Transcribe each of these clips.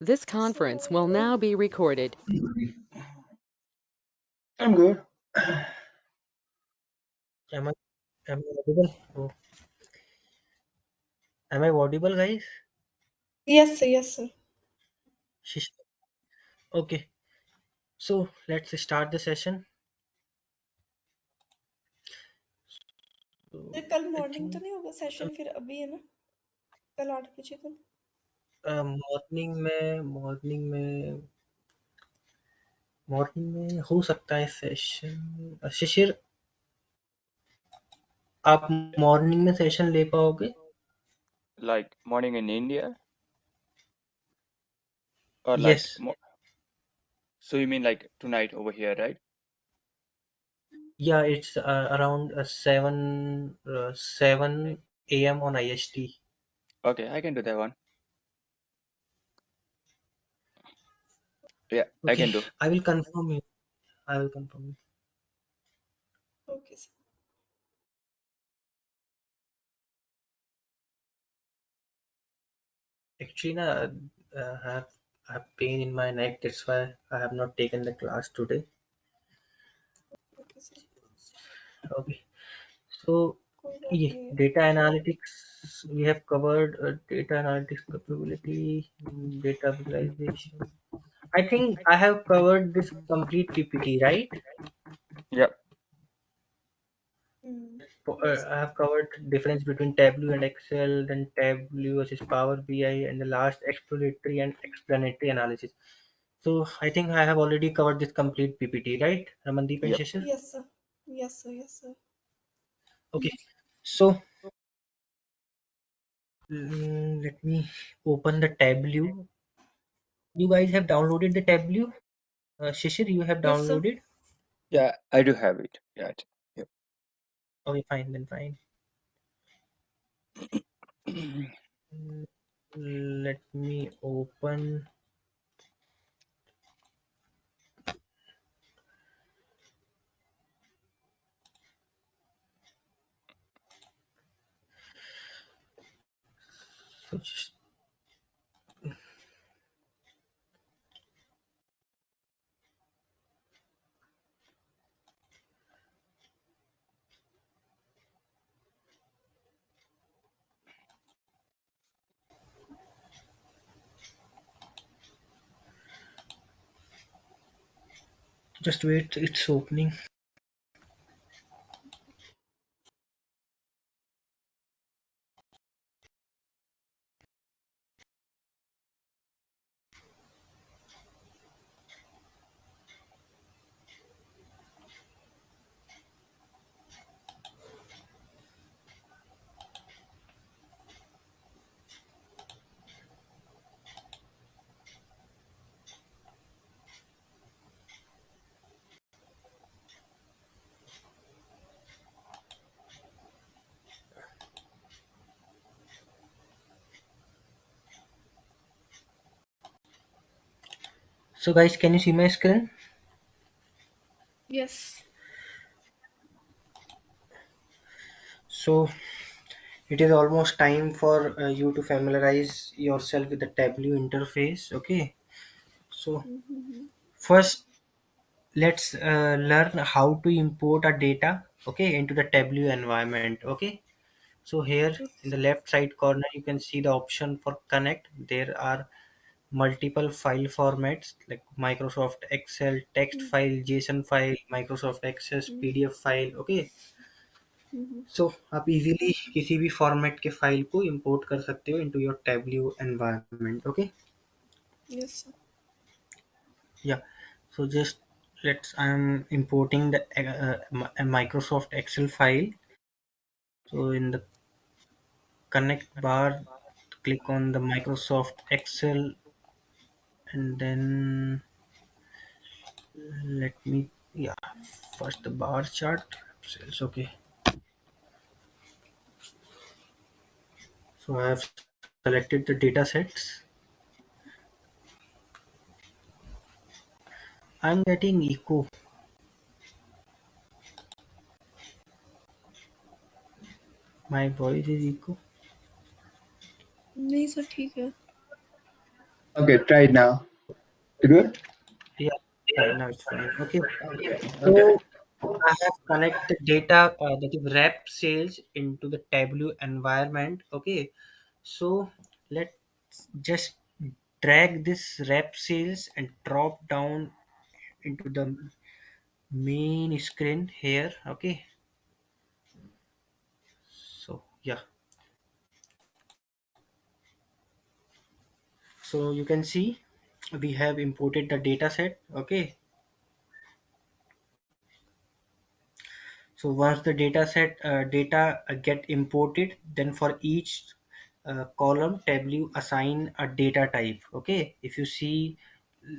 This conference will now be recorded. I'm good. Am I am I audible? Oh, am I audible, guys? Yes, sir. Yes, sir. Shish. Okay, so let's start the session. So sir कल I morning तो think नहीं होगा session, फिर अभी है ना? कल 8 बजे को। मॉर्निंग में हो सकता है सेशन। शिशिर, आप मॉर्निंग में सेशन ले पाओगे? Like morning in India, or yes, like so you mean like tonight over here, right? या it's around 7 a.m. on IST. Okay, I can do that one. Yeah, I Okay, can do. I will confirm you. I will confirm you. Okay sir. Actually, I have pain in my neck. That's why I have not taken the class today. Okay sir, Okay. So, कोई बात yeah, नहीं है। data analytics, we have covered data analytics capability, data visualization. I think I have covered this complete PPT, right? Yeah, yes I have covered difference between Tableau and Excel, then Tableau versus Power BI, and the last exploratory and explanatory analysis. So I think I have already covered this complete PPT, right, Ramandeep and yep. Shishir? Yes sir, yes sir, yes sir. Okay. So let me open the Tableau. You guys have downloaded the Tableau? Shishir, you have yes sir. downloaded? Yeah, I do have it. Yeah. Yep. Okay, fine, then fine. Mm, Let me open. So just wait, it's opening. So guys, can you see my screen? Yes So it is almost time for you to familiarize yourself with the Tableau interface. Okay. So first, let's learn how to import our data. Okay, into the Tableau environment. Okay. So here in the left side corner, you can see the option for connect. There are multiple file formats like Microsoft Excel, text file, JSON file, Microsoft Access, PDF file. Okay. सो आप easily किसी भी format के file को import कर सकते हो into your Tableau environment okay yes sir. या so just let's I'm importing the Microsoft Excel file. So in the connect bar, click on the Microsoft Excel, and then let me, yeah, first the bar chart cells. Okay, so I have selected the data sets. I'm getting echo. My voice is echo. नहीं sir, ठीक है। Okay, try it now. You good? Yeah, right now it's fine. Okay. Okay. So I have connected data that is rep sales into the Tableau environment. Okay. So let's just drag this rep sales and drop down into the main screen here. Okay. So yeah. So you can see we have imported the data set. Okay. So once the data get imported, then for each column Tableau assign a data type. Okay, if you see,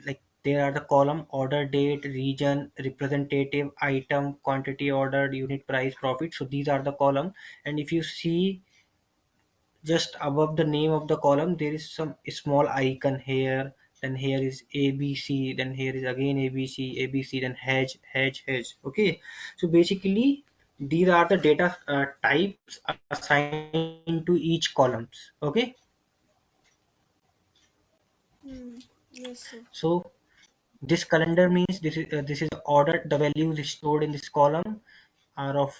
like, there are the column order date, region, representative, item, quantity ordered, unit price, profit. So these are the column, and if you see just above the name of the column there is some small icon here, then here is ABC, then here is again ABC, then hedge. Okay, so basically these are the data types assigned to each columns. Okay, Hmm. Yes, sir. so this calendar means this is order, the values stored in this column are of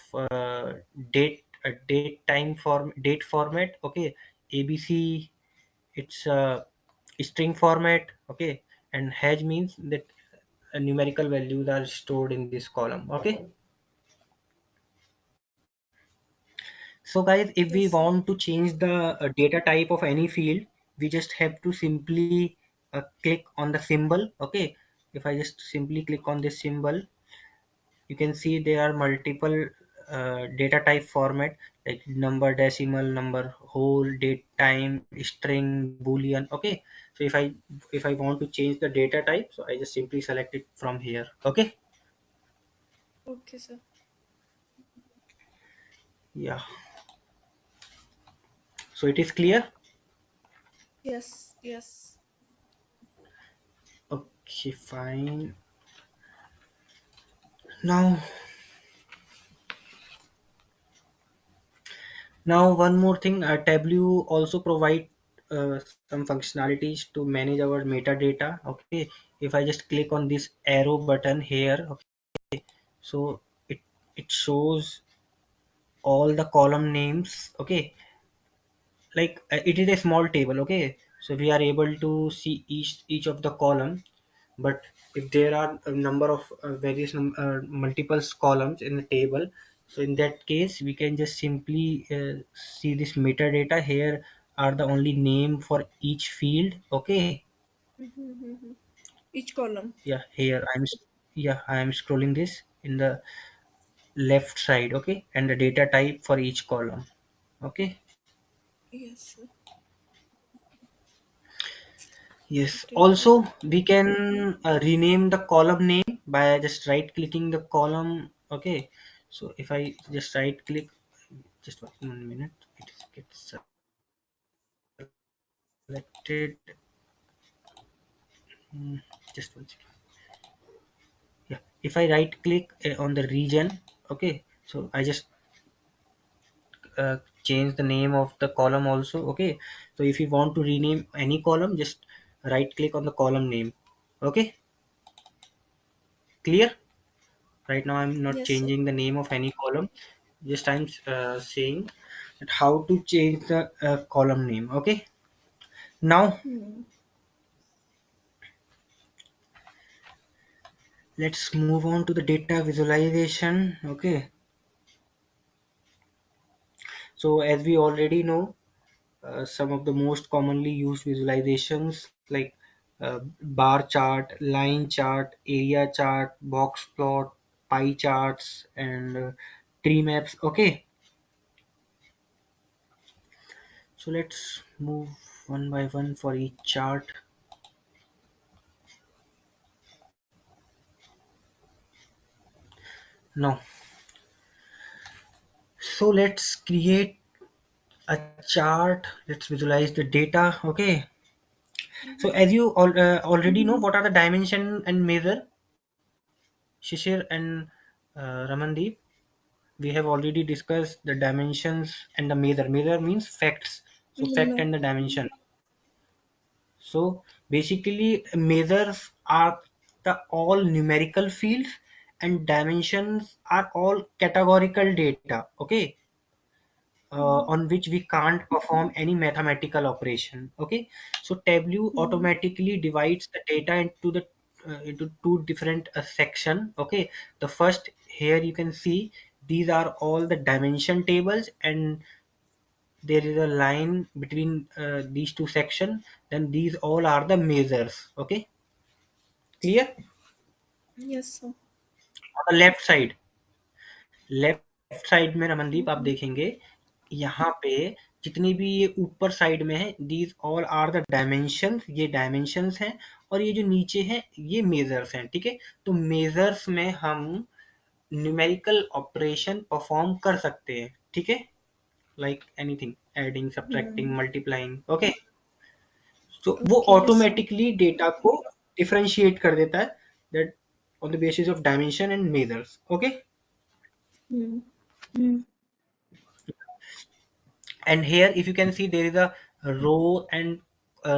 date format. Okay, ABC, it's string format. Okay, and hash means that numerical values are stored in this column. Okay, so guys, if we Yes, sir. want to change the data type of any field, we just have to simply click on the symbol. Okay, if I just simply click on this symbol, you can see there are multiple data type format, like number, decimal number, whole, date, time, string, boolean. Okay, so if I want to change the data type, so I just simply select it from here. Okay, Okay, sir. yeah, so it is clear. Yes, yes. Okay, fine. Now one more thing, Tableau also provide some functionalities to manage our metadata. Okay, if I just click on this arrow button here, okay, so it shows all the column names. Okay, like it is a small table. Okay, so we are able to see each of the column, but if there are a number of multiple columns in the table, so in that case we can just simply see this metadata. Here are the only name for each field. Okay, Mm-hmm. Each column. yeah, yeah, I am scrolling this in the left side. Okay, and the data type for each column. Okay, Yes, sir. yes, Data. also we can rename the column name by just right clicking the column. Okay, so if I just right click, just 1 minute, it gets selected. Just 1 second. Yeah, if I right click on the region, okay, so I just change the name of the column also. Okay, so if you want to rename any column, just right click on the column name. Okay, clear. Right now I'm not Yes, sir. changing the name of any column, just I'm saying that how to change the column name. Okay, now Hmm. let's move on to the data visualization. Okay, so as we already know, some of the most commonly used visualizations like bar chart, line chart, area chart, box plot, pie charts, and tree maps. Okay, so let's move one by one for each chart. Now, so let's create a chart. Let's visualize the data. Okay, so Mm-hmm. as you already know, what are the dimension and measure, Shishir and Ramandeep? We have already discussed the dimensions and the measure. Measure means facts, so fact No. and the dimension. So basically measures are the all numerical fields and dimensions are all categorical data, okay, on which we can't perform any mathematical operation, okay. So Tableau automatically divides the data into two different section, okay. The first, here you can see these are all the dimension tables and there is a line between these two sections, then these all are the measures, okay, clear. Yes, sir. On the left side में रमनदीप आप Mm-hmm. देखेंगे यहाँ पे जितनी भी ये ऊपर side में है these all are the dimensions, ये डायमेंशंस हैं और ये जो नीचे हैं ये मेजर्स हैं, ठीक है। तो मेजर्स में हम न्यूमेरिकल ऑपरेशन परफॉर्म कर सकते हैं, ठीक है, like anything adding subtracting multiplying, okay. तो वो Okay, yes, sir. Automatically data को डिफरेंशिएट कर देता है that on the basis of dimension and measures, okay. Mm. Mm. And here if you can see there is a row and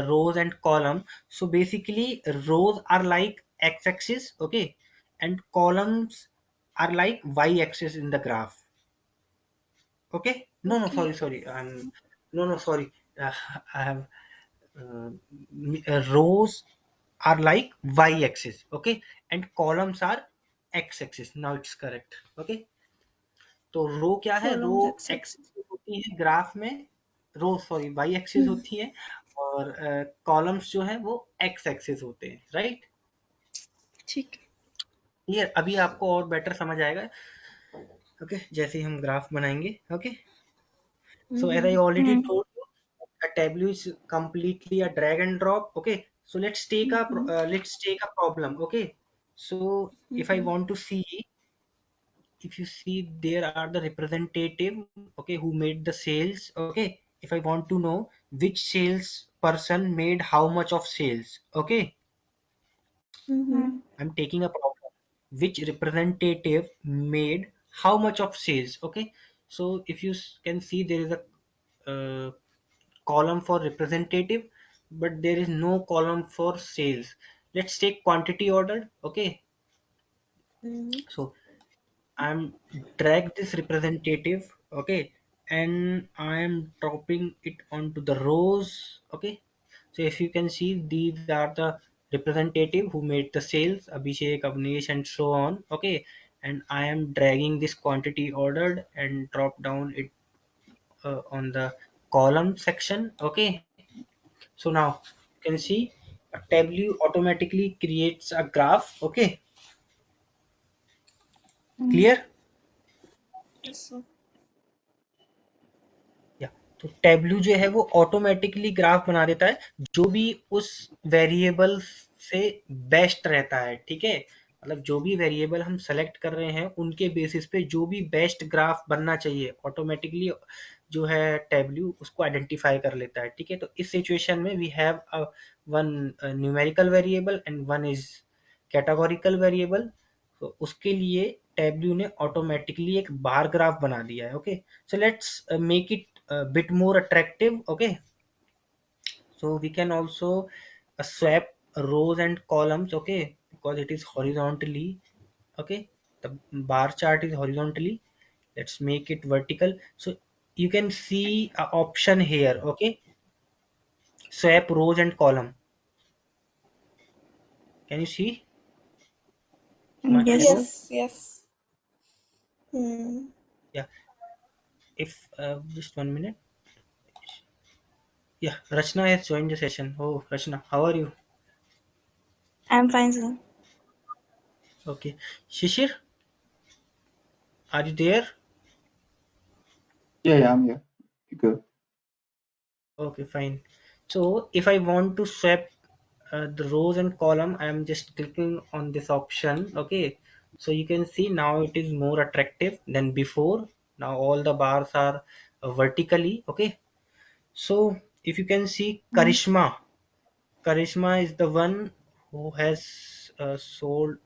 rows and column. So basically rows are like x-axis, okay, and columns are like y-axis in the graph, okay. No, Okay. sorry, no, sorry, I have rows are like y-axis, okay, and columns are x-axis. Now it's correct, okay। तो रो क्या है, रो Columns x x-axis. होती है graph में, रो sorry Y axis Hmm. होती है और columns जो है वो एक्स एक्सिस होते हैं, राइट। ठीक है। ये अभी आपको और बेटर समझ आएगा, ओके, जैसे ही हम ग्राफ बनाएंगे, okay. So as I Mm-hmm. Already told you, a tableau is completely a drag and drop, okay। So Mm-hmm. let's take a problem, okay। So if I Mm-hmm. want to see, if you see there are the representative, okay, who made the sales, okay, if I want to know which sales person made how much of sales, okay, Mm-hmm. I'm taking a problem, which representative made how much of sales, okay. So if you can see there is a uh, column for representative but there is no column for sales. Let's take quantity ordered, okay. Mm-hmm. So I'm drag this representative, okay, and I am dropping it onto the rows, okay. So if you can see these are the representative who made the sales, Abhishek, Avnish and so on, okay, and I am dragging this quantity ordered and drop down it on the column section, okay. So now you can see a Tableau automatically creates a graph, okay, clear। Yes, sir. या तो Tableau जो है वो automatically graph बना देता है जो भी उस वेरिएबल से बेस्ट रहता है, ठीक है। मतलब जो भी वेरिएबल हम सेलेक्ट कर रहे हैं उनके बेसिस पे जो भी बेस्ट ग्राफ बनना चाहिए ऑटोमेटिकली जो है टेब्लू उसको आइडेंटिफाई कर लेता है, ठीक है। तो इस सिचुएशन में we have one numerical variable and one is categorical variable. तो उसके लिए टेब्लू ने ऑटोमेटिकली एक बार ग्राफ बना दिया है, okay. So let's make it a bit more attractive, okay। So we can also swap rows and columns, okay, because it is horizontally, okay, the bar chart is horizontally, let's make it vertical. So you can see a option here, okay, swap rows and column, can you see, am I Yes. audible? Yes, yes. Hmm. Yeah, if just 1 minute. Yeah, Rachna has joined the session. Oh, Rachna, how are you? I'm fine, sir. Okay, Shishir, are you there? Yeah, I'm here. You go. Okay, fine. So if I want to swap the rows and column, I am just clicking on this option. Okay. So you can see now it is more attractive than before. Now all the bars are vertically. Okay. So if you can see Mm. Karishma is the one who has sold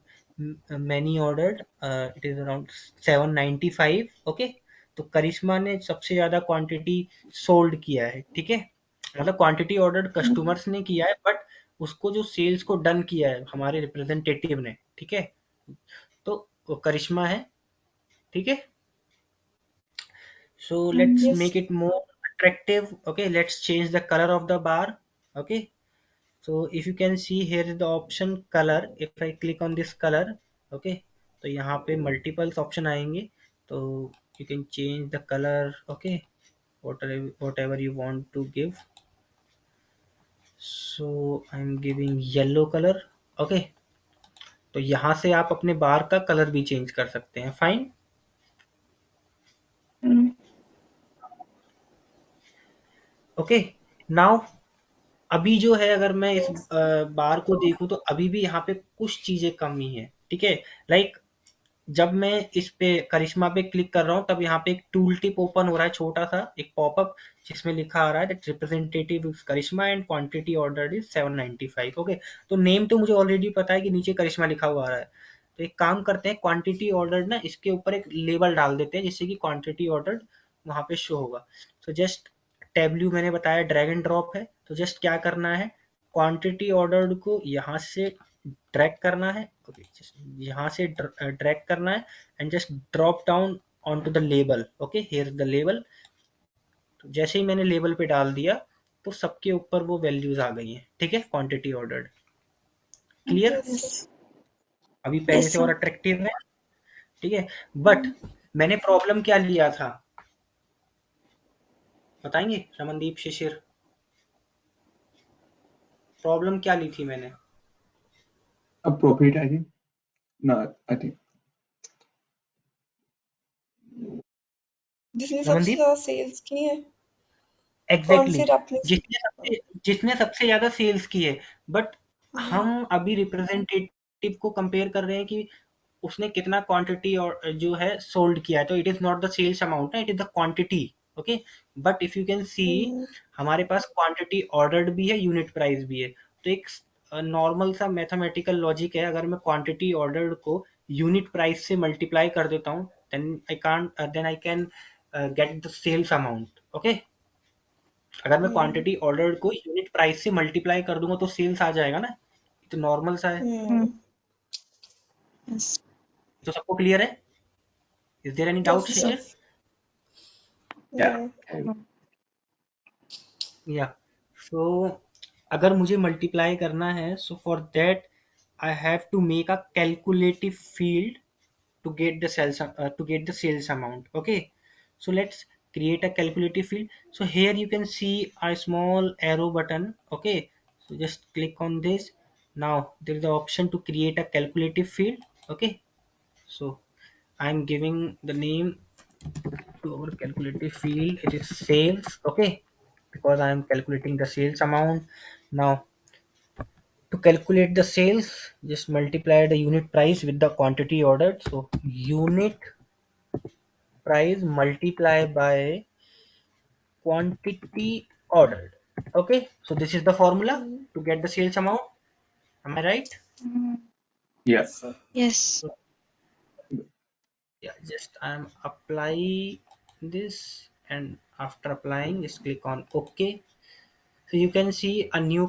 many ordered. It is around 795. Okay. तो करिश्मा ने सबसे ज्यादा quantity sold किया है, ठीक है। मतलब quantity order customers ने किया है, बट उसको जो सेल्स को डन किया है हमारे रिप्रेजेंटेटिव ने, ठीक है, तो वो करिश्मा है, ठीक है। So let's Mm, make Yes. it more attractive. Okay, let's change the color of the bar. Okay, so if you can see, here is the option color. If I click on this color, okay, तो यहाँ पे multiples option आएंगे, तो you can change the color. Okay, whatever you want to give. So I'm giving yellow color. Okay, तो यहाँ से आप अपने बार का कलर भी चेंज कर सकते हैं, फाइन। mm, ओके, नाउ अभी जो है, अगर मैं इस बार को देखूं तो अभी भी यहाँ पे कुछ चीजें कमी है, ठीक है। लाइक जब मैं इस पे करिश्मा पे क्लिक कर रहा हूँ, तब यहाँ पे एक टूल टिप ओपन हो रहा है, छोटा सा एक पॉपअप, जिसमें लिखा आ रहा है that representative is Karishma and quantity order is 795। Okay, तो नेम तो मुझे ऑलरेडी पता है कि नीचे करिश्मा लिखा हुआ आ रहा है, तो एक काम करते हैं, क्वांटिटी ऑर्डर ना इसके ऊपर एक लेबल डाल देते हैं, जिससे कि क्वांटिटी ऑर्डर वहां पे शो होगा। तो जस्ट टैब्ल्यू मैंने बताया ड्रैग एंड ड्रॉप है, तो जस्ट क्या करना है, क्वांटिटी ऑर्डर को यहाँ से ड्रैग करना है। ओके, यहाँ से ड्रैग करना है and just drop down on to the label. Okay, here is the label. तो जैसे ही मैंने लेबल पे डाल दिया, तो सबके ऊपर वो वैल्यूज आ गई हैं, ठीक है, quantity ordered. Clear? Yes, sir. yes, अभी पहले yes, से और sir. अट्रैक्टिव है, ठीक है। बट Mm, मैंने प्रॉब्लम क्या लिया था, बताएंगे रमनदीप शिशिर, प्रॉब्लम क्या ली थी मैंने? appropriate, I think. No, I think. जिसने सबसे रमनदीप, ज्यादा सेल्स की है, कौन एग्जैक्टली सी exactly. आपने जिसने सबसे ज्यादा सेल्स की है, बट हम्म हम अभी रिप्रेजेंटेटिव को कंपेयर कर रहे हैं कि उसने कितना क्वांटिटी और जो है सोल्ड किया है, तो it is not the sales amount, it is the quantity. Okay, but if you can see, hmm हमारे पास क्वांटिटी ऑर्डर्ड भी है, यूनिट प्राइस भी है। तो एक नॉर्मल सा मैथमेटिकल लॉजिक है, अगर मैं क्वांटिटी ऑर्डर्ड को यूनिट प्राइस से मल्टीप्लाई कर देता हूँ, then I can get the sales amount. Okay, अगर मैं हम्म क्वांटिटी ऑर्डर्ड को यूनिट प्राइस से मल्टीप्लाई कर दूंगा तो सेल्स आ जाएगा ना, तो नॉर्मल सा है। mm, हम्म yes, तो सबको क्लियर है? Is there any doubt yes yes, sir. sir. Shishir? Yeah. No. Yeah, so अगर मुझे मल्टीप्लाई करना है, so for that I have to make a calculative field to get the sales amount. Okay, so let's create a calculative field. So here you can see a small arrow button. Okay, so just click on this. Now there is the option to create a calculative field. Okay, so I'm giving the name to our calculative field, it is sales. Okay, because I am calculating the sales amount. Now to calculate the sales, just multiply the unit price with the quantity ordered. So unit price multiply by quantity ordered. Okay, so this is the formula to get the sales amount. Am I right? Mm, Yeah. Yes sir. yes, So yeah, just I'm apply this, and after applying, just click on OK. So you can see a new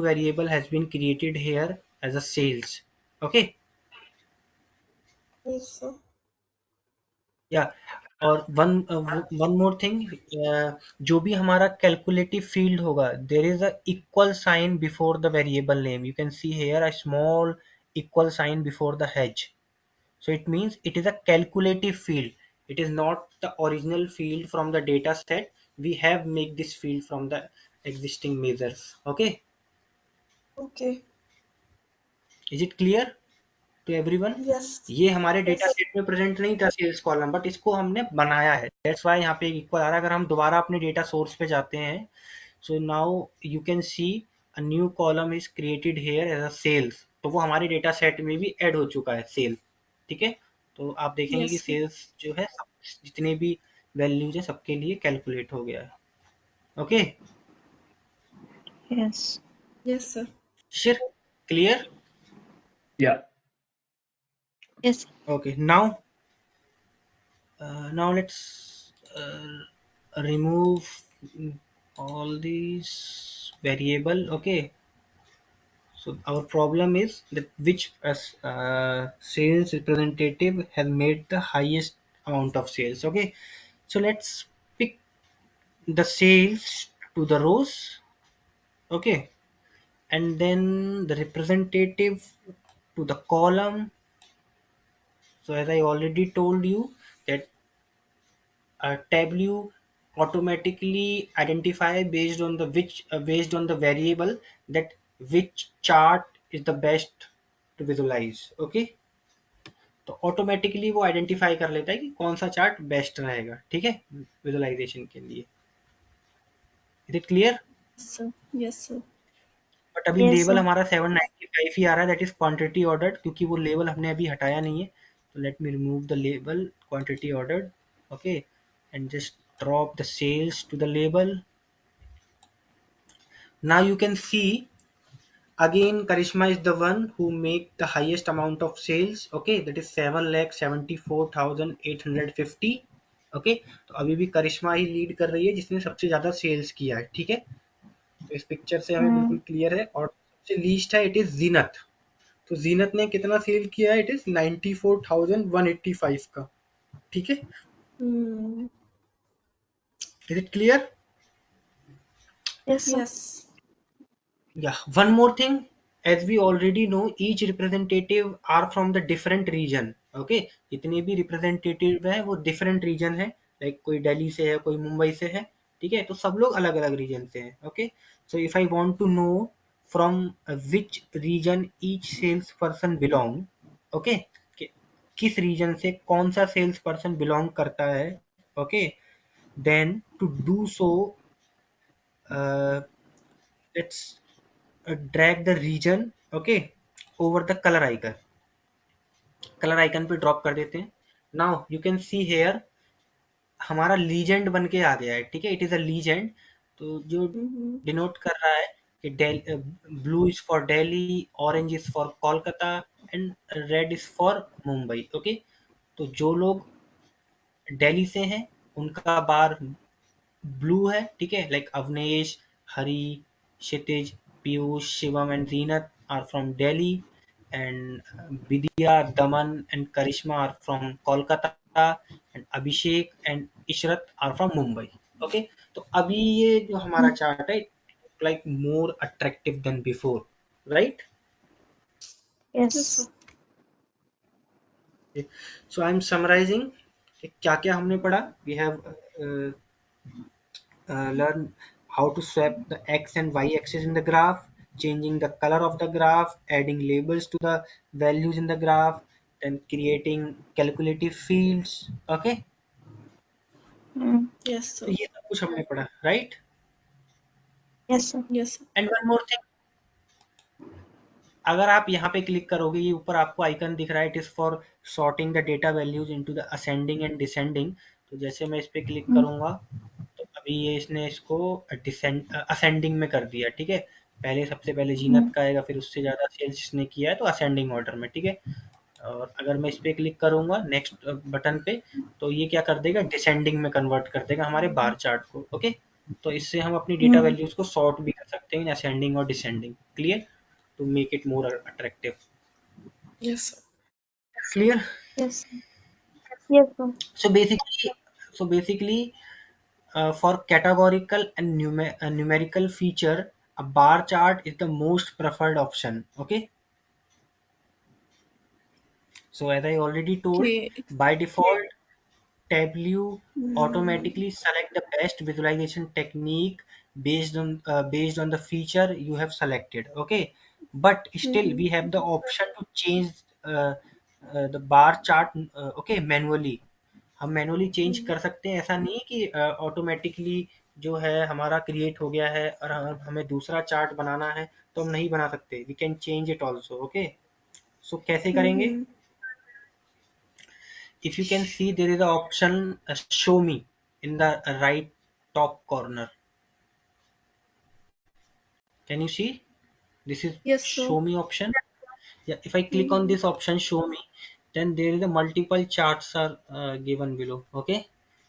variable has been created here as a sales. Okay, yes sir. yeah. और one more thing, जो भी हमारा calculative field होगा, there is a equal sign before the variable name. You can see here a small equal sign before the has, so it means it is a calculative field, it is not the original field from the data set. We have make this field from the existing measures. Okay, okay. is it clear to everyone? Yes. ये हमारे data yes. Set में present नहीं था sales column, but इसको हमने बनाया है, that's why यहाँ पे इक्वल आ रहा है। अगर हम दोबारा अपने डेटा सोर्स पे जाते हैं, so now you can see a new column is created here as a sales, तो वो हमारे डेटा सेट में भी ऐड हो चुका है सेल, ठीक है। तो आप देखेंगे कि यस। सेल्स जो है जितने भी वैल्यूज है सबके लिए कैलकुलेट हो गया है। Okay, yes, yes sir. Sir, clear? Yeah. yes, okay, now let's remove all these variable. Okay, so our problem is that which sales representative has made the highest amount of sales. Okay, so let's pick the sales to the rows. Okay, and then the representative to the column. So as I already told you that Tableau automatically identify based on the variable that which chart is the best to visualize. Okay, तो automatically वो identify कर लेता है कि कौन सा chart best रहेगा, ठीक है, विजुअलाइजेशन के लिए. Is it clear? sir. Yes, sir. But अभी Yes, लेवल sir. हमारा 795 ही आ रहा है, दैट इज क्वांटिटी ऑर्डर्ड, क्योंकि वो लेवल हमने अभी हटाया नहीं है. तो let me remove the label quantity ordered. Okay, and just drop the sales to the label. Now you can see again Karishma is the one who make the highest amount of sales. Okay, that is 7,74,850. Okay, तो अभी भी करिश्मा ही lead कर रही है जिसने सबसे ज्यादा sales किया है, ठीक है. तो इस पिक्चर से हमें बिल्कुल क्लियर है. और सबसे लीस्ट है इट इज जीनत. तो जीनत ने कितना सेल किया है? इट इज 94,185 का, ठीक है. Hmm. Is it clear? Yes, sir. Yes. Yeah, one more thing. As we already know, each representative are from the different region. Okay, जितने भी representative है वो different region है. Like कोई दिल्ली से है, कोई मुंबई से है, ठीक है. तो सब लोग अलग अलग region से हैं. Okay, so if I want to know from which region each sales person belong, okay, किस region से कौन सा sales person belong करता है, okay, then to do so, uh, let's drag the region, okay, over the color icon पे drop कर देते हैं. Now you can see here हमारा लीजेंड बन के आ गया है, ठीक है. इट इज अ लीजेंड, तो जो Mm-hmm. डिनोट कर रहा है कि blue is for Delhi, orange is for Kolkata and red is for Mumbai. Okay, तो जो लोग दिल्ली से हैं उनका बार ब्लू है, ठीक है. Like Avnesh, Hari, Kshitij, Piyush, Shivam and Zeenat are from Delhi, and Vidya, Daman and Karishma are from Kolkata, and Abhishek and Ishrat are from Mumbai. Okay, तो अभी ये जो हमारा चार्ट है like more attractive than before, right? Yes, Yes. sir. So I am summarising क्या क्या हमने पढ़ा. We have learn how to swap the x and y axis in the graph, changing the color of the graph, adding labels to the values in the graph, then creating calculative fields. Okay, Mm. Yes, तो sir. ये सब कुछ हमने पढ़ा, right? Yes, sir. Yes, sir. And one more thing, अगर आप यहाँ पे क्लिक करोगे, ये ऊपर आपको आइकन दिख रहा है, it is for sorting the data values into the ascending and descending. तो जैसे मैं इस पे क्लिक Mm. करूंगा तो अभी ये इसने इसको असेंडिंग में कर दिया, ठीक है. पहले सबसे पहले जीनत Mm. का आएगा, फिर उससे ज्यादा सेल्स इसने किया है तो असेंडिंग ऑर्डर में, ठीक है. और अगर मैं इस पे क्लिक करूंगा नेक्स्ट बटन पे, तो ये क्या कर देगा, डिसेंडिंग में कन्वर्ट कर देगा हमारे बार चार्ट को. ओके, तो इससे हम अपनी डेटा Mm. वैल्यूज को सॉर्ट भी कर सकते हैं असेंडिंग और descending. Clear? To make it more attractive. Yes, sir. Clear? Yes. Yes, sir. so basically so basically for categorical and numerical feature, a bar chart is the most preferred option. Okay, so as I already told, Okay. by default Tableau Mm. automatically select the best visualization technique based on the feature you have selected. Okay, but still we Mm-hmm. have the option to change the bar chart, okay, manually. हम manually change कर सकते हैं. ऐसा नहीं है कि automatically जो है हमारा क्रिएट हो गया है और हमें दूसरा चार्ट बनाना है तो हम नहीं बना सकते. We can change it also. Okay, so कैसे करेंगे? Mm-hmm. If you can see, there is an option show me in the right top corner. Can you see? This is Yes, sir. show me option. Yeah, if I click on Mm-hmm. this option show me, then there is a multiple charts are given below. Okay,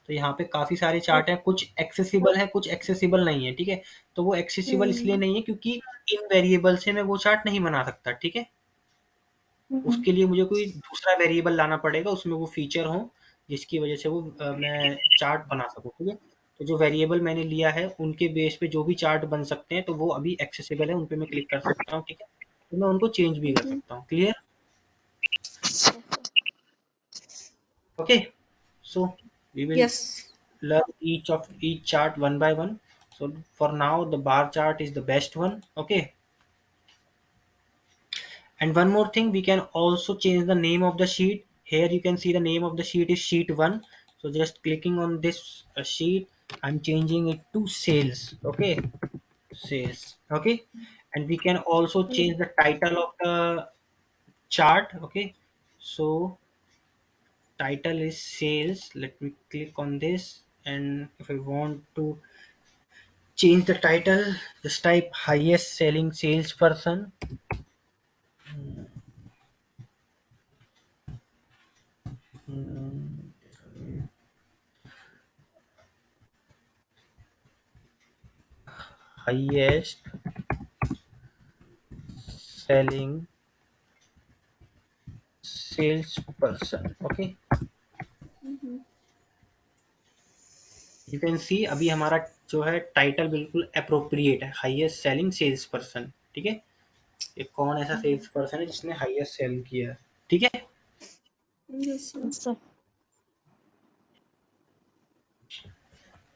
तो यहाँ पे काफी सारे chart हैं, कुछ accessible है, कुछ accessible नहीं है, ठीक है। तो वो एक्सेसिबल इसलिए नहीं है क्योंकि इन वेरिएबल से मैं वो चार्ट नहीं बना सकता, ठीक है। उसके लिए मुझे कोई दूसरा वेरिएबल लाना पड़ेगा, उसमें वो फीचर हो जिसकी वजह से वो मैं चार्ट बना सकूं, ठीक है। तो जो वेरिएबल मैंने लिया है उनके बेस पे जो भी चार्ट बन सकते हैं तो वो अभी एक्सेसिबल है, उन पे मैं क्लिक कर सकता हूँ, ठीक है। तो मैं उनको चेंज भी कर सकता हूँ। Clear? Okay, so we will Yes. learn each chart one by one. So for now the bar chart is the best one, okay. And one more thing, we can also change the name of the sheet. Here you can see the name of the sheet is sheet 1. So just clicking on this sheet, I'm changing it to sales, okay. Sales, okay. And we can also change the title of the chart, okay. So title is sales. Let me click on this, and if I want to change the title, just type highest selling salesperson. Hmm, highest selling salesperson, okay. You can see अभी हमारा जो है title बिल्कुल appropriate है, highest selling sales person, ठीक है। ये कौन ऐसा सेल्स पर्सन है जिसने हाईएस्ट सेल किया, ठीक है। Yes, sir. Yes, sir.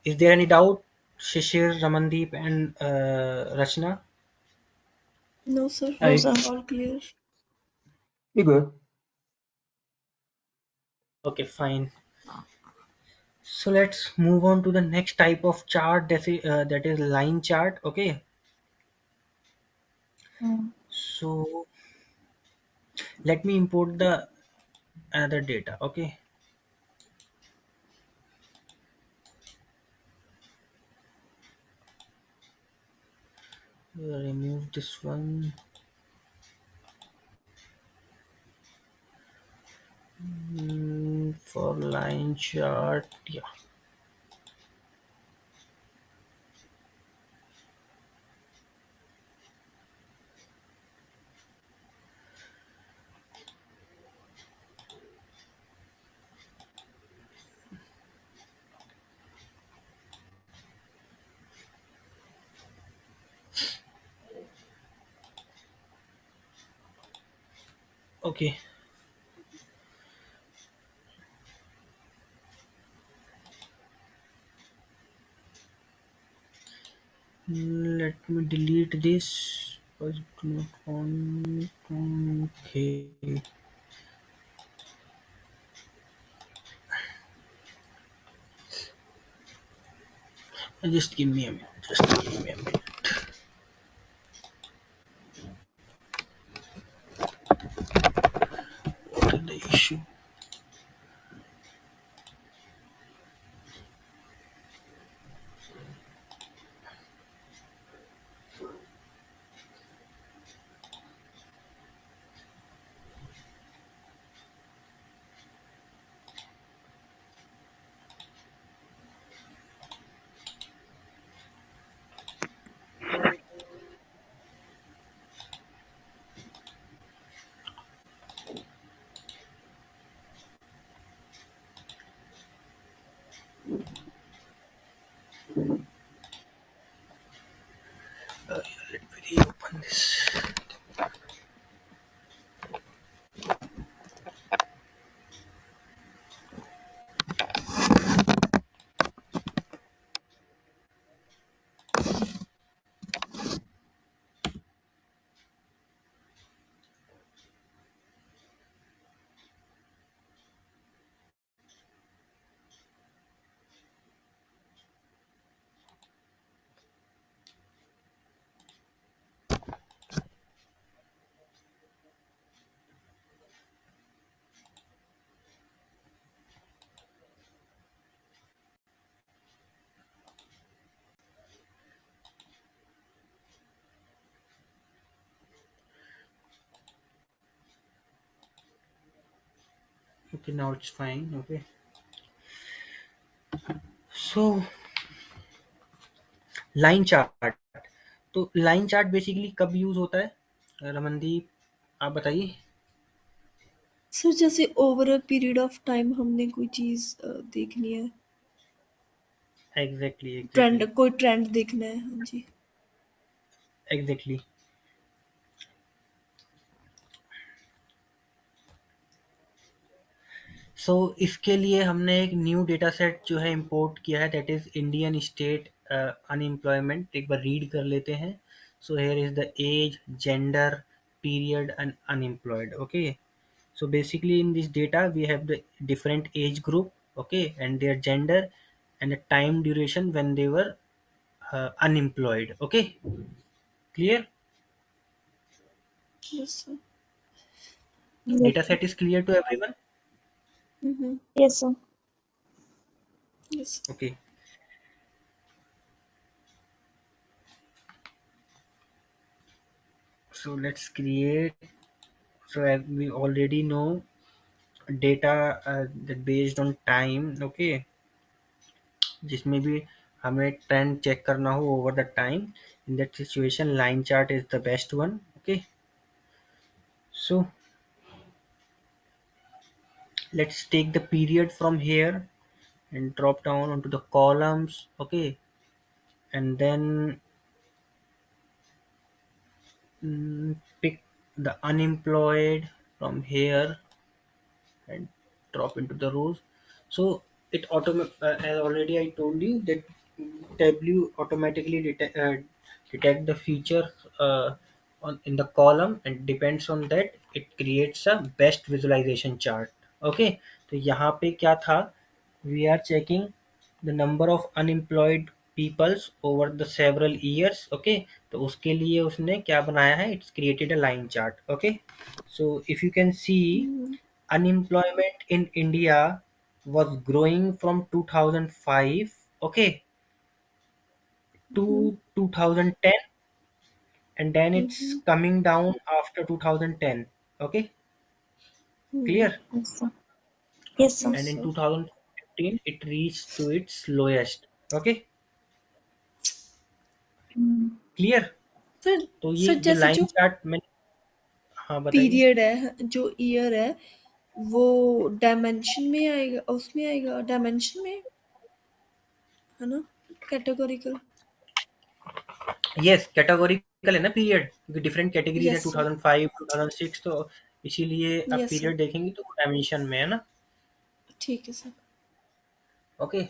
Is there any doubt, Shishir, Ramandeep and Rachna? No, sir. No, I sir. All clear. be good. Okay, fine. So let's move on to the next type of chart, that is line chart, okay. Mm. So let me import the another data, okay. We'll remove this one. For line chart, yeah. Okay, let me delete this. Was it not on? Okay, just give me a minute. Just give me a minute. What is the issue? Let me reopen this. Okay, now it's fine. Okay, so line chart, तो line chart basically कब use होता है रमनदीप, आप बताइए। Sir जैसे over a period of time हमने कोई चीज देखनी है, एग्जैक्टली ट्रेंड, एग्जैक्टली कोई ट्रेंड देखना है। हाँ जी। एग्जैक्टली। सो इसके लिए हमने एक न्यू डेटा सेट जो है इंपोर्ट किया है, that is Indian state unemployment. एक बार रीड कर लेते हैं। So here is the age, gender, period and unemployed. Okay, so basically in this data we have the different age group, okay, and their gender and the time duration when they were unemployed. Okay, clear? Yes sir. Yes, Data sir. set is clear to everyone? Yes, sir. Yes. Okay, so let's create. So as we already know, data that based on time, okay, जिसमें भी हमें trend check करना हो over the time, in that situation line chart is the best one. Okay, so let's take the period from here and drop down onto the columns. Okay, and then pick the unemployed from here and drop into the rows. So it as already I told you that W automatically detect the feature in the column, and depends on that it creates a best visualization chart. Okay, तो यहाँ पे क्या था, we are checking the number of unemployed peoples over the several years. Okay, तो उसके लिए उसने क्या बनाया है, it's created a line chart. Okay, so if you can see, unemployment in India was growing from 2005, okay, to 2010, and then it's coming down after 2010. Okay, clear? Yes, sir. Yes, sir. And yes in sir. 2015 it reached to its lowest. Okay, Mm. clear? Sir तो ये sir जो जैसे line जो chart में, हाँ बताइए। Period है, जो ईयर है, वो डायमेंशन में आएगा, उसमें आएगा डायमेंशन में, है ना, कैटेगोरिकल। यस, कैटेगोरिकल है ना पीरियड, क्योंकि डिफरेंट कैटेगरीज है यस सर। 2005 2006, तो इसीलिए आप यस सर। पीरियड देखेंगे तो डायमेंशन में है ना। ठीक है सर। ओके,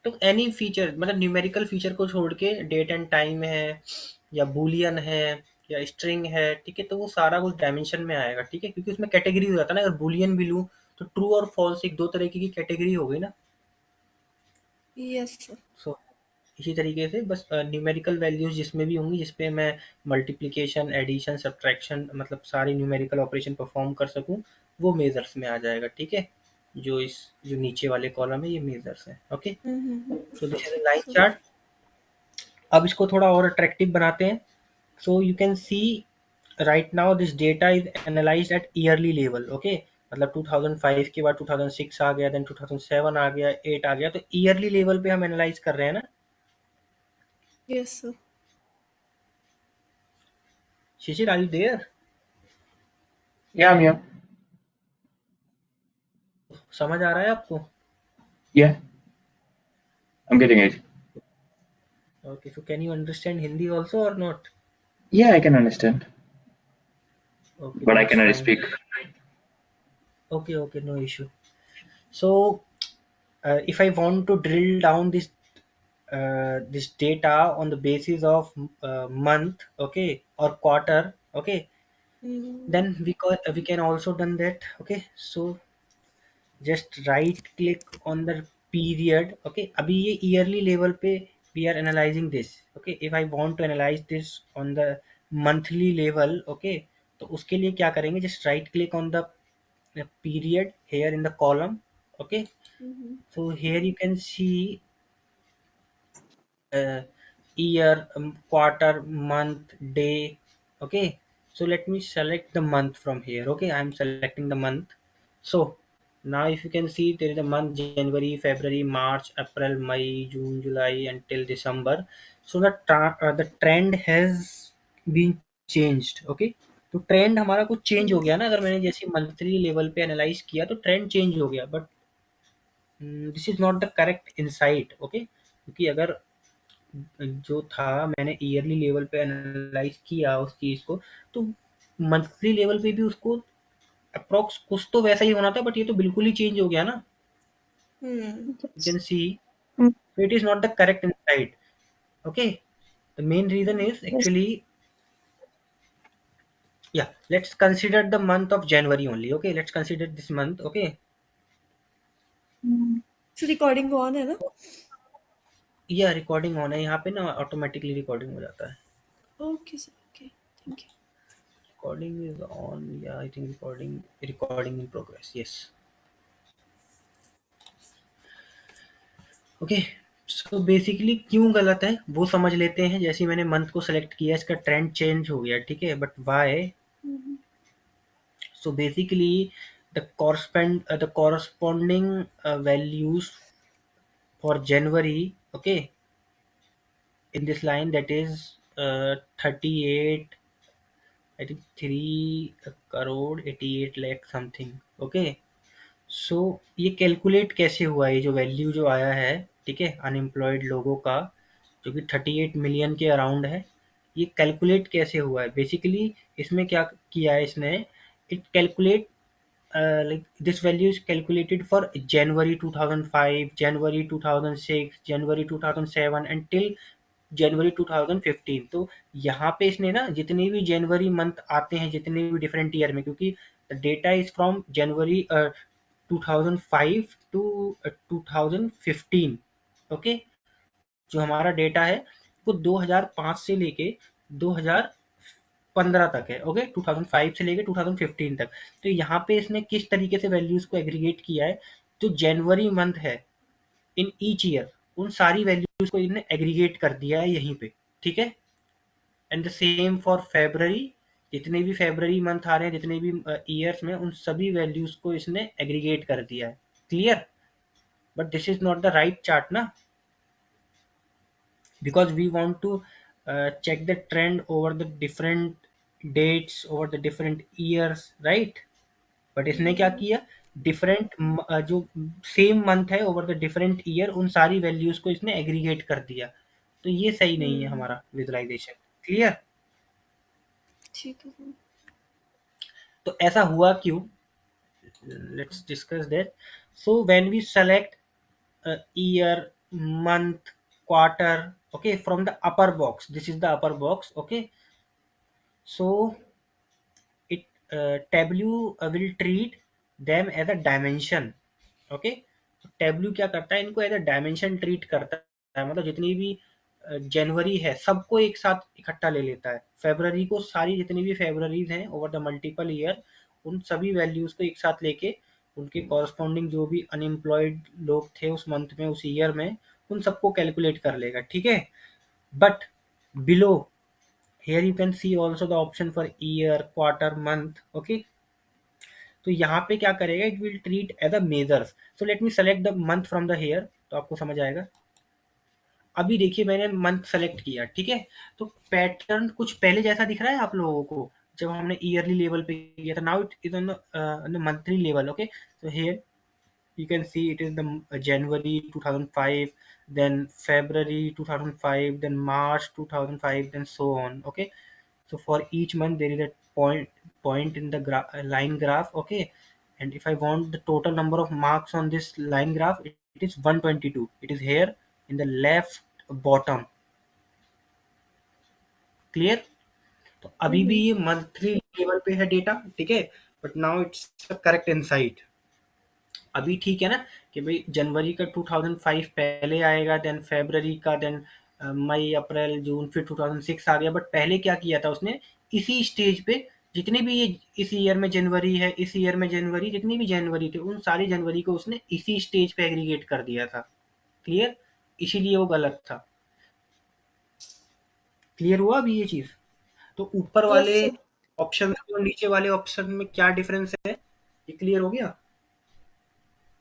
तो एनी फीचर मतलब न्यूमेरिकल फीचर को छोड़ के, डेट एंड टाइम है या बूलियन है या स्ट्रिंग है, ठीक है, तो वो सारा कुछ डायमेंशन में आएगा। ठीक है, क्योंकि उसमें कैटेगरी हो जाता है ना, अगर बूलियन भी लूँ तो ट्रू और फॉल्स एक दो तरीके की कैटेगरी हो गई ना। Yes sir. सो इसी तरीके से बस न्यूमेरिकल वैल्यूज जिसमें भी होंगी, जिसपे मैं मल्टीप्लिकेशन, एडिशन, सब्ट्रैक्शन, मतलब सारे न्यूमेरिकल ऑपरेशन परफॉर्म कर सकूं, वो मेजर्स में आ जाएगा। ठीक है, जो नीचे वाले कॉलम है ये मेजर्स है। Okay, so this is line sir. Chart. अब इसको थोड़ा और अट्रैक्टिव बनाते हैं। So you can see right now this data is analysed at yearly level. Okay, मतलब 2005 के बाद 2006 आ गया, देन 2007 आ गया, 8 आ गया, तो ईयरली लेवल पे हम एनालाइज कर रहे हैं ना। Yes sir. Shishir, are you there? Yeah, I'm here. समझ आ रहा है आपको? Yeah, I'm getting it. Okay, so can you understand Hindi also or not? Yeah, I can understand, Okay, but then I it's cannot fine. speak. Okay, okay, no issue. So, if I want to drill down this data on the basis of month, okay, or quarter, okay, then we can also done that. Okay, so just right click on the period. Okay, अभी ये yearly level पे we are analyzing this. Okay, if I want to analyze this on the monthly level, okay, तो उसके लिए क्या करेंगे, just right click on the period here in the column. Okay, so here you can see uh, year, quarter, month, day. Okay, so let me select the month from here. Okay, I'm selecting the month. So Now if you can see, there is a month January, February, March, April, May, June, July until December. So the trend has been changed. Okay, तो trend हमारा कुछ change हो गया ना, अगर मैंने जैसे monthly level पे एनालाइज किया तो ट्रेंड चेंज हो गया, but this is not the correct insight. Okay, क्योंकि अगर जो था मैंने ईयरली लेवल पे एनालाइज किया उस चीज को, तो मंथली लेवल पे भी उसको अप्रोक्स कुछ तो वैसा ही होना था, बट ये तो बिल्कुल ही चेंज हो गया ना। You Yes. can see, Mm. so it is not the correct insight. Okay, the main reason is Yes. actually, yeah, let's consider the month of January only. Okay, let's consider this month. Okay, Mm. So recording on है ना? yeah, recording on है यहाँ पे ना, automatically recording हो जाता है। Okay sir, okay, thank you. Recording is on, yeah, I think recording in progress, yes. Okay, so basically क्यों गलत है वो समझ लेते हैं। जैसे मैंने मंथ को सेलेक्ट किया, इसका ट्रेंड चेंज हो गया, ठीक है, but why? So basically the corresponding values for January, okay, in this line, that is 38, I think 3 crore 88 lakh something। okay, so ये कैलकुलेट कैसे हुआ, ये जो वैल्यू जो आया है, ठीक है, अनएम्प्लॉयड लोगों का जो कि 38 मिलियन के अराउंड है, ये कैलकुलेट कैसे हुआ है? बेसिकली इसमें क्या किया है इसने, it calculate like this value is calculated for January 2005, January 2006, January 2007 until January 2015। तो यहाँ पे इसने ना जितने भी जनवरी मंथ आते हैं जितने भी डिफरेंट ईयर में, क्योंकि data is from January 2005 to 2015। Okay, जो हमारा डेटा है वो 2005 से लेके 2015 तक है। ओके, 2005 से लेके 2015 तक। तो यहाँ पे इसने किस तरीके से वैल्यूज को एग्रीगेट किया है, जो जनवरी मंथ है इन ईच ईयर, उन सारी वैल्यूज को इन्हें एग्रीगेट कर दिया है यहीं पे, ठीक है। And the same for February, जितने भी फेब्रवरी मंथ आ रहे हैं जितने भी ईयर्स में, उन सभी वैल्यूज को इसने एग्रीगेट कर दिया है। Clear? But this is not the right chart ना, because we want to check the trend over the different dates, over the different years, right? But इसने क्या किया, डिफरेंट जो सेम मंथ है ओवर द डिफरेंट ईयर, उन सारी values को इसने एग्रीगेट कर दिया। तो ये सही नहीं है हमारा विजुअलाइजेशन। क्लियर? ठीक है sir. तो ऐसा हुआ क्यों, let's discuss that. So when we select year, month, quarter, okay, from the upper box, this is the upper box, okay, so it tableau will treat them as a dimension। Okay, Tableau क्या करता है, इनको as a dimension treat करता है, मतलब जितनी भी जनवरी है सबको एक साथ इकट्ठा ले लेता है, फेब्रवरी को, सारी जितनी भी फेब्रवरीज हैं ओवर द मल्टीपल ईयर, उन सभी वैल्यूज को एक साथ लेके उनके कॉरस्पॉन्डिंग जो भी अनएम्प्लॉयड लोग थे उस मंथ में, उस ईयर में, उन सबको कैलकुलेट कर लेगा, ठीक है। But below here you can see also the option for year, quarter, month, okay। तो यहाँ पे क्या करेगा, it will treat as a measures. So let me select the month from the here, तो आपको समझ आएगा। अभी देखिए मैंने मंथ सेलेक्ट किया, ठीक है, तो पैटर्न कुछ पहले जैसा दिख रहा है आप लोगों को जब हमने ईयरली लेवल पे किया था। Now it is on the monthly level. Okay, so here you can see it is the January 2005, then February 2005, then March 2005, then so on, okay। So for each month there is a point in the line graph, okay, and if I want the total number of marks on this line graph, it is 122, it is here in the left bottom। Clear? तो अभी भी ये monthly level पे है data, ठीक है, but now it's correct insight. अभी ठीक है ना कि भाई जनवरी का 2005 पहले आएगा, देन फरवरी का, देन मई, अप्रैल, जून, फिर 2006 आ गया। बट पहले क्या किया था उसने, इसी स्टेज पे जितने भी ये इस ईयर में जनवरी है, इस ईयर में जनवरी, जितनी भी जनवरी थे उन सारी जनवरी को उसने इसी स्टेज पे एग्रीगेट कर दिया था। क्लियर? इसीलिए वो गलत था। क्लियर हुआ अभी ये चीज? तो ऊपर Yes वाले sir. ऑप्शन और नीचे वाले ऑप्शन में क्या डिफरेंस है, ये क्लियर हो गया?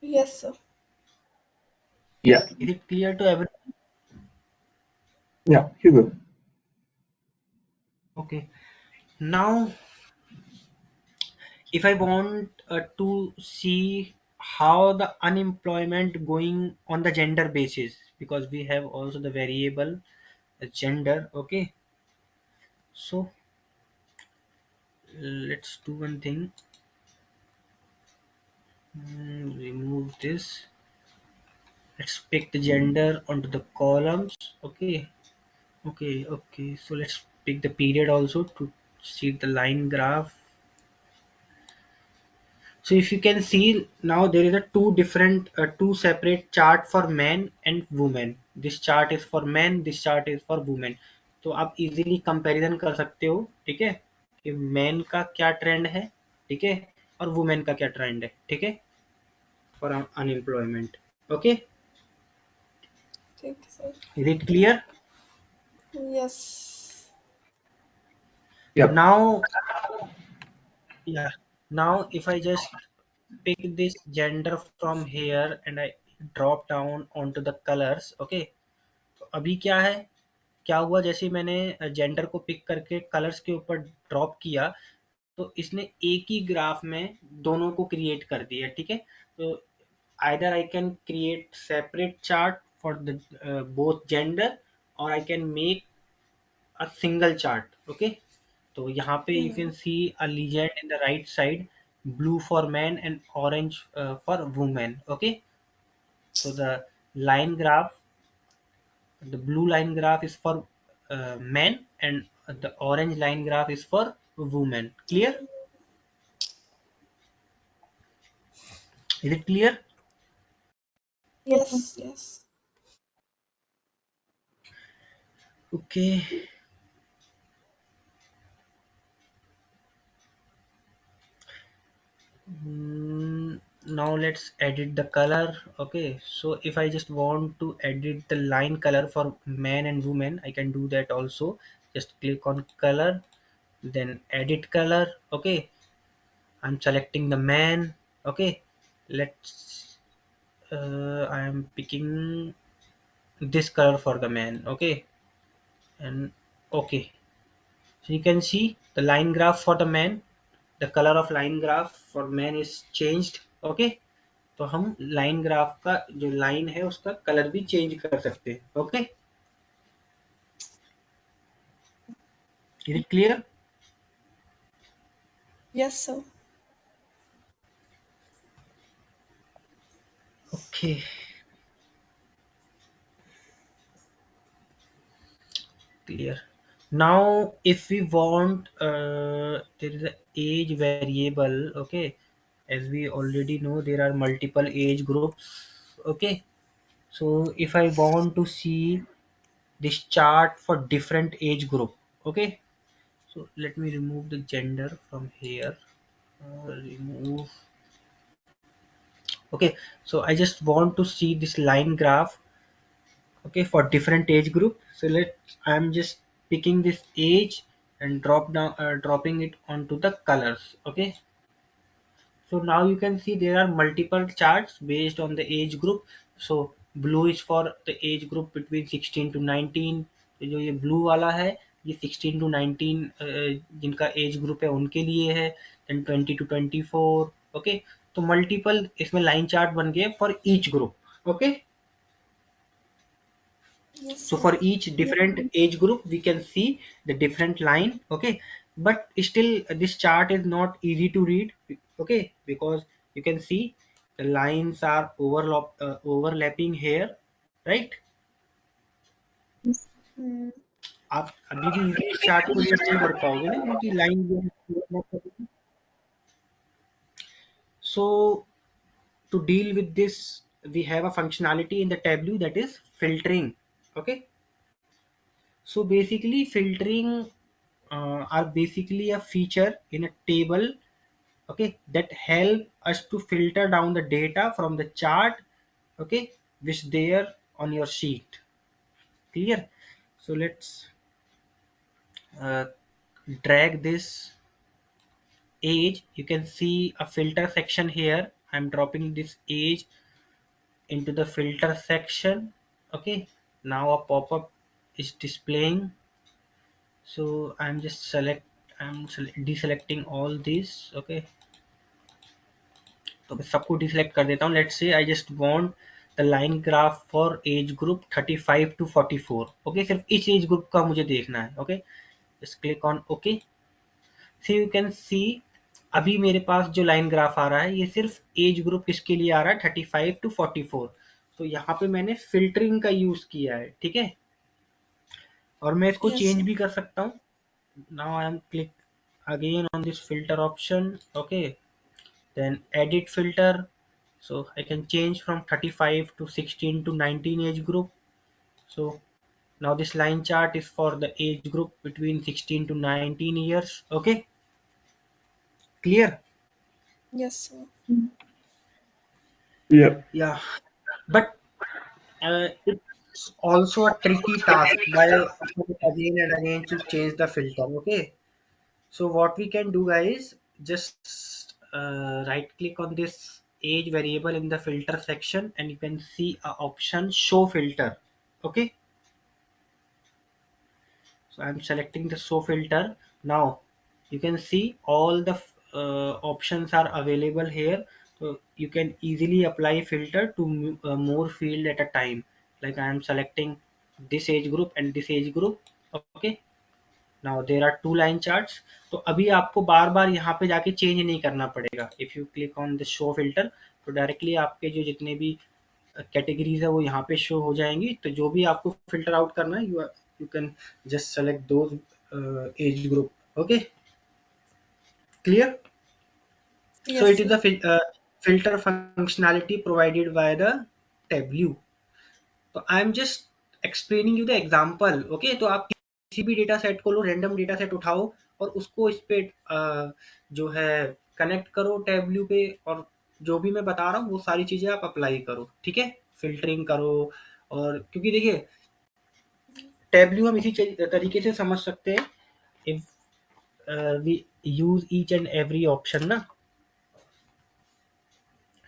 Yes, sir. Yeah. Is it clear to everyone? Yeah. Hugo. Okay. Now, if I want to see how the unemployment going on the gender basis, because we have also the variable gender. Okay. So let's do one thing. Remove this. Let's pick the gender onto the columns. Okay. Okay, so let's pick the period also to see the line graph. So if you can see now, there is a two separate chart for men and women. This chart is for men, this chart is for women. तो आप easily comparison कर सकते हो, ठीक है, कि main का क्या ट्रेंड है, ठीक है, और वुमेन का क्या ट्रेंड है, ठीक है, फॉर अनएम्प्लॉयमेंट. ओके, ठीक है sir. Is it clear? Yes. Yep. Now, yeah, now if I just pick this gender from here and I drop down onto the colors. Okay, तो अभी क्या है, क्या हुआ, जैसे मैंने जेंडर को पिक करके कलर्स के ऊपर ड्रॉप किया, तो इसने एक ही ग्राफ में दोनों को क्रिएट कर दिया, ठीक है. तो either I can create separate chart for the both gender, और I can make a single chart. Okay, तो यहाँ पे you can see a legend in the right side, blue for men and orange for women. Okay, so line graph the blue line graph is for men, and the orange line graph is for women. Clear? Is it clear? Yes, sir. Yes, yes. Okay. Now let's edit the color. Okay, so if I just want to edit the line color for men and women, I can do that also. Just click on color, then edit color. Okay, I'm selecting the man. Okay, let's I am picking this color for the man. Okay, and okay, so you can see the line graph for the man, the color of line graph for man is changed. Okay, तो हम line graph का जो line है उसका colour भी change कर सकते हैं. Okay, is it clear? Yes, sir. Okay, clear. Now if we want there is a age variable. Okay, as we already know there are multiple age groups. Okay, so if I want to see this chart for different age group. Okay, so let me remove the gender from here. Remove. Okay, so I just want to see this line graph, okay, for different age group. So I'm just picking this age and dropping it onto the colors. Okay, so now you can see there are multiple charts based on the age group. So blue is for the age group between 16 to 19. तो जो ये blue वाला है, ये 16 to 19 जिनका age group है उनके लिए है, then 20 to 24. ओके, तो मल्टीपल इसमें लाइन चार्ट बन गए for each group. Okay, Yes, so sir. for each different age group we can see the different line. Okay, but still this chart is not easy to read. Okay, because you can see the lines are overlapping here, right? Yes. Hmm. आप अभी भी इस chart को read नहीं कर पाओगे ना, क्योंकि लाइन जो है overlap कर रही है. So to deal with this we have a functionality in the tableau, that is filtering. Okay, so basically filtering are basically a feature in a table, okay, that help us to filter down the data from the chart, okay, which there on your sheet. Clear? So let's uh, drag this age. You can see a filter section here. I'm dropping this age into the filter section. Okay, now a pop-up is displaying. So I'm deselecting all these. Okay, तो मैं सबको deselect कर देता हूँ. Let's say I just want the line graph for age group 35 to 44. Okay, सिर्फ इस age group का मुझे देखना है. Okay, just click on okay. So you can सी अभी मेरे पास जो लाइन ग्राफ आ रहा है ये सिर्फ एज ग्रुप किसके लिए आ रहा है, 35 to 44. तो यहाँ पे मैंने फिल्टरिंग का यूज किया है. ठीक है, और मैं इसको Yes, चेंज sir. भी कर सकता हूँ. Now I am click again on this filter option. Okay, then edit filter. So I can change from 35 to 16 to 19 age group. So now this line chart is for the age group between 16 to 19 years. Okay, clear? Yes, sir. Yeah. Yeah, but it's also a tricky task by again and again to change the filter. Okay, so what we can do, guys, just right click on this age variable in the filter section and you can see a option show filter. Okay, so I'm selecting the show filter. Now you can see all the options are available here, so you can easily apply filter to more field at a time. Like I am selecting this age group and this age group. Okay, now there are two line charts. तो अभी आपको बार बार यहाँ पे जाके change नहीं करना पड़ेगा. If you click on the show filter तो डायरेक्टली आपके जो जितने भी कैटेगरीज है वो यहाँ पे शो हो जाएंगी. तो जो भी आपको फिल्टर आउट करना है you can just select those age group. Okay, clear? So Yes, it is sir. the filter functionality provided by the Tableau. तो I am just explaining you the example. Okay, तो आप किसी भी data set को लो, random data set उठाओ और उसको इस पे जो है कनेक्ट करो टैब्ल्यू पे, और जो भी मैं बता रहा हूँ वो सारी चीजें आप अप्लाई करो. ठीक है, फिल्टरिंग करो. और क्योंकि देखिए टैब्ल्यू हम इसी तरीके से समझ सकते हैं if we use each and every option ना.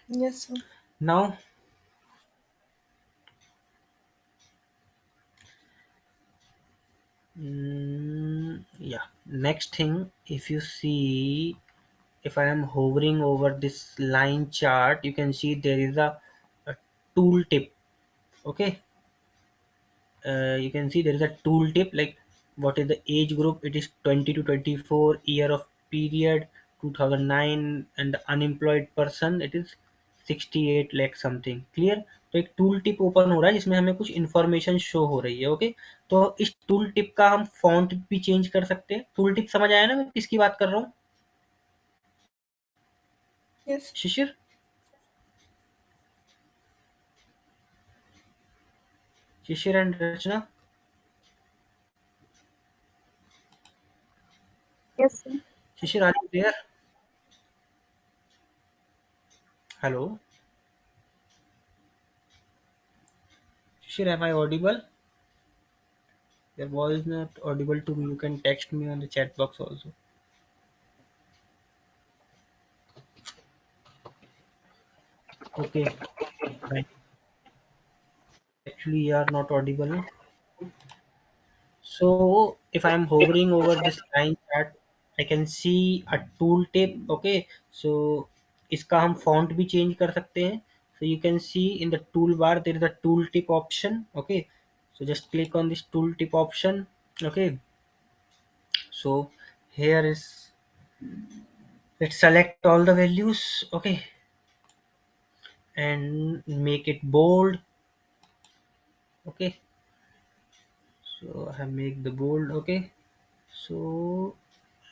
Yes, sir. Now yeah, next thing, if you see, if I am hovering over this line chart, you can see there is a tool tip. Okay, you can see there is a tool tip like what is the age group. It is 20 to 24, year of period 2009, and the unemployed person it is 68 lakh something. Clear? तो एक tool tip open हो रहा है जिसमें हमें कुछ information show हो रही है. ओके, तो इस टूल टिप का हम फॉन्ट भी चेंज कर सकते हैं. टूल टिप समझ आया ना मैं किसकी बात कर रहा हूँ? Yes. Shishir, Shishir and Rachna. Yes, sir. Shishir, are you there? Hello Shishir, am I audible? Your voice not audible to me. You can text me on the chat box also. Okay, fine. Actually, you are not audible. No? So if I am hovering over this line chart, I can see a tooltip. Okay, so इसका हम font भी change कर सकते हैं. So you can see in the toolbar there is a tooltip option. Okay, so just click on this tooltip option. Okay, so here is, let's select all the values. Okay, and make it bold. Okay, so I have make the bold. Okay, so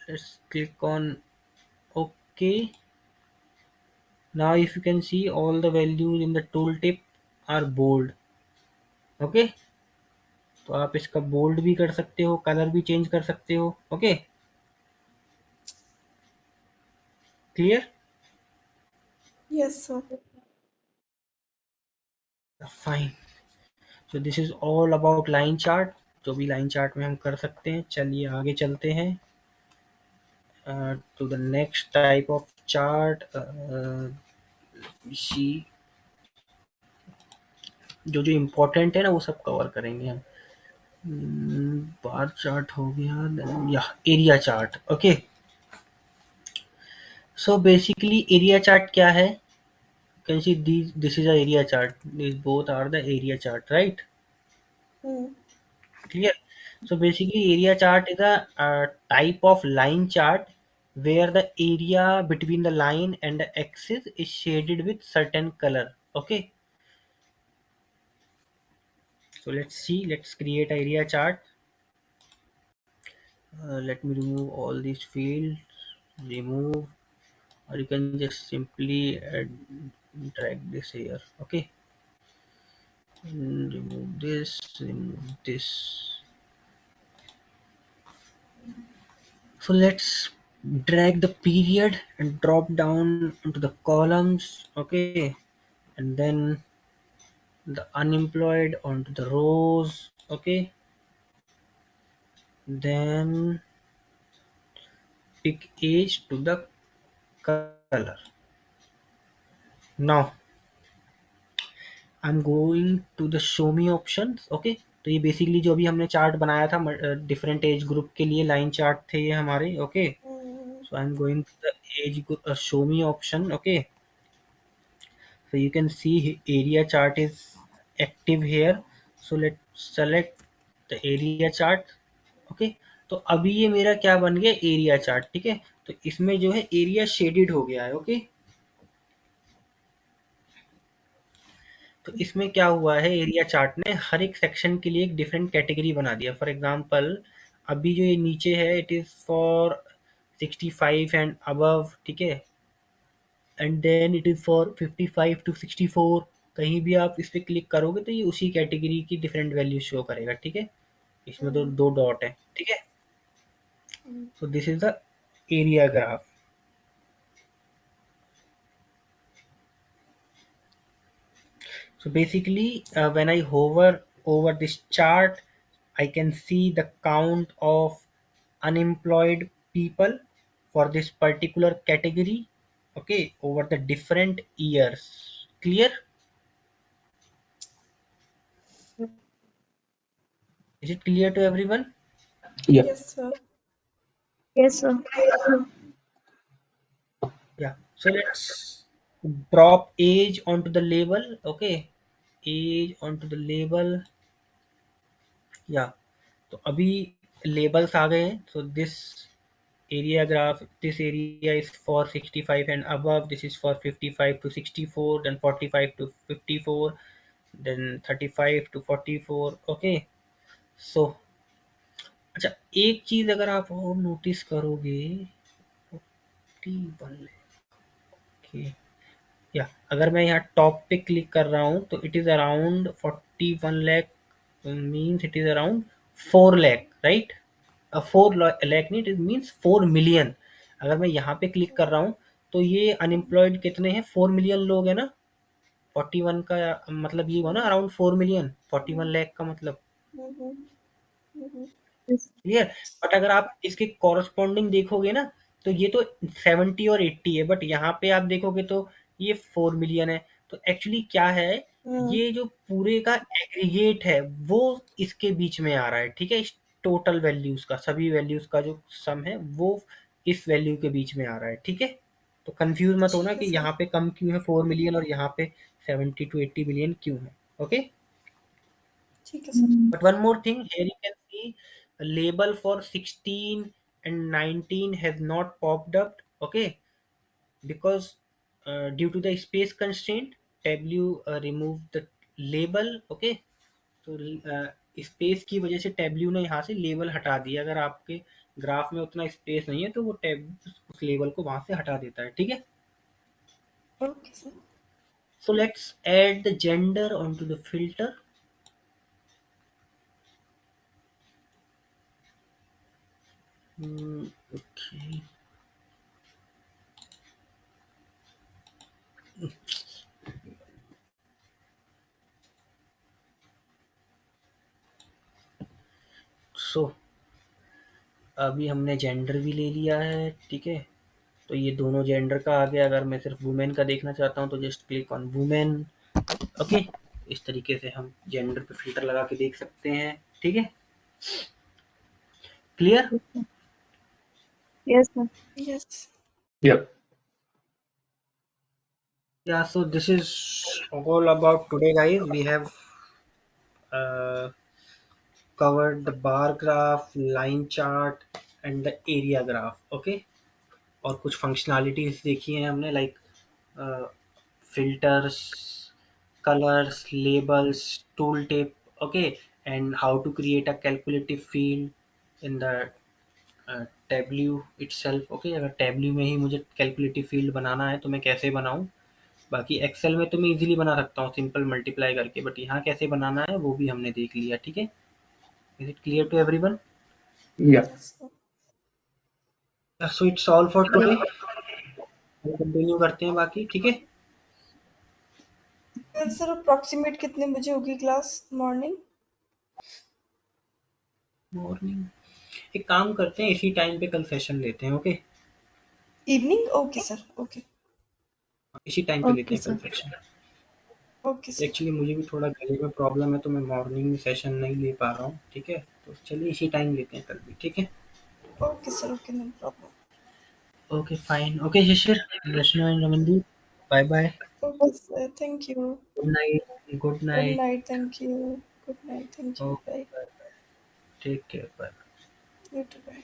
let's click on OK. Now if you can see all the values in the tooltip are bold. Okay, तो आप इसका bold भी कर सकते हो, colour भी change कर सकते हो. Okay, clear? Yes, sir. Fine. So this is all about line chart. जो भी लाइन चार्ट में हम कर सकते हैं. चलिए आगे चलते हैं to the next type of chart. सी जो जो इम्पोर्टेंट है ना वो सब कवर करेंगे हम। बार चार्ट हो गया, या area chart. Okay, so basically area chart क्या है? You can see this is a area chart. These both are the area chart, right? Clear? So basically area chart is a type of line chart where the area between the line and the axis is shaded with certain color. Okay, so let's create a area chart. Let me remove all these fields, remove, or you can just simply drag this here. Okay, remove this. So let's drag the period and drop down into the columns. Okay, and then the unemployed onto the rows. Okay, then pick age to the color. Now I'm going to the show me options. Okay, तो ये basically जो अभी हमने chart बनाया था different age group के लिए line chart थे ये हमारे। Okay, so I'm going to the age show me option. Okay, so you can see area chart is active here, so let's select the area chart. Okay, तो अभी ये मेरा क्या बन गया, एरिया चार्ट। ठीक है, तो इसमें जो है एरिया शेडेड हो गया है। ओके, तो इसमें क्या हुआ है, एरिया चार्ट ने हर एक सेक्शन के लिए एक डिफरेंट कैटेगरी बना दिया। फॉर एग्जांपल अभी जो ये नीचे है it is for 65 and above. ठीक है, and then it is for 55 to 64। कहीं भी आप इस पे क्लिक करोगे तो ये उसी कैटेगरी की डिफरेंट वैल्यू शो करेगा। ठीक है, इसमें तो दो डॉट है। ठीक है, सो this is the area graph. So basically, when I hover over this chart, I can see the count of unemployed people for this particular category. Okay, over the different years. Clear? Is it clear to everyone? Yeah. Yes, sir. Yes, sir. Yeah. So let's drop age onto the label. Okay, age onto the label. Yeah. तो अभी labels आ गए हैं. So this area is for 65 and above, this is for 55 to 64, then 45 to 54, then 35 to 44. Okay, सो अच्छा एक चीज अगर आप और नोटिस करोगे, 41 ओके, या अगर मैं यहाँ टॉप पे क्लिक कर रहा हूँ तो it is around 41 lakh, means it is around 4 lakh, right? 4 lakh नहीं, इट मीन्स 4 मिलियन। अगर मैं यहाँ पे क्लिक कर रहा हूँ तो ये अनएम्प्लॉयड कितने हैं, 4 मिलियन लोग हैं ना। 41 का मतलब ये हुआ ना अराउंड 4 मिलियन, 41 लाख का मतलब। Yes. क्लियर? बट अगर आप इसके कॉरस्पॉन्डिंग देखोगे ना तो ये तो 70 और 80 है, बट यहाँ पे आप देखोगे तो ये 4 मिलियन है। तो एक्चुअली क्या है, ये जो पूरे का एग्रीगेट है वो इसके बीच में आ रहा है। ठीक है, इस टोटल वैल्यूज का, सभी वैल्यूज का जो सम है वो इस वैल्यू के बीच में आ रहा है। ठीक है, तो कंफ्यूज मत होना ठीक है कि सर। यहाँ पे कम क्यों है 4 मिलियन और यहाँ पे 70 टू 80 मिलियन क्यों है। ओके, ठीक है sir. Mm. but one more thing, here you can see a label for 16 and 19 has not popped up. Okay, because due to the space constraint, W removed the label. Okay, तो space की वजह से Tableau ने यहाँ से label हटा दिया। अगर आपके ग्राफ में उतना स्पेस नहीं है तो वो टेब उस लेबल को वहां से हटा देता है। ठीक है, okay sir. So let's add the gender on to the filter. Okay, so अभी हमने जेंडर भी ले लिया है। ठीक है, तो ये दोनों जेंडर का आ गया। अगर मैं सिर्फ वुमेन का देखना चाहता हूँ तो just click on women. Okay, इस तरीके से हम जेंडर पे फिल्टर लगा के देख सकते हैं। ठीक है, clear? Yes, sir. Yes. Yep. Yeah, so this is all about today, guys. We have uh, covered the bar graph, line chart, and the area graph. Okay, और कुछ फंक्शनैलिटीज देखी हैं हमने, like filters, colors, labels, tooltip, okay, and how to create a calculative field in the tableau itself. okay, अगर tableau में ही मुझे calculative field बनाना है तो मैं कैसे बनाऊं। बाकी एक्सेल में तो मैं इजीली बना सकता हूँ सिंपल मल्टीप्लाई करके, बट यहाँ कैसे बनाना है वो भी हमने देख लिया। ठीक है, is it clear to everyone? Yeah. Yes, sir. So it's all for today, हम कंटिन्यू करते हैं बाकी। ठीक है, कल सर अप्रोक्सीमेट कितने बजे होगी क्लास मॉर्निंग? मॉर्निंग एक काम करते हैं, इसी टाइम पे कल सेशन लेते हैं। Okay, evening? Okay sir, okay. इसी टाइम पे लेते Okay, हैं कल sir. Session. Okay sir. Actually मुझे भी थोड़ा गले में प्रॉब्लम है तो मैं मॉर्निंग में सेशन नहीं ले पा रहा हूँ। ठीक है, तो चलिए इसी टाइम लेते हैं कल भी। ठीक है, okay sir, okay, no problem. Okay fine. Okay Shishir, Rachna and Ramandeep, bye bye, okay sir, thank you. Good night, good good night. Night, thank you. Good night, thank you, bye. Okay, take care, bye. You too, bye.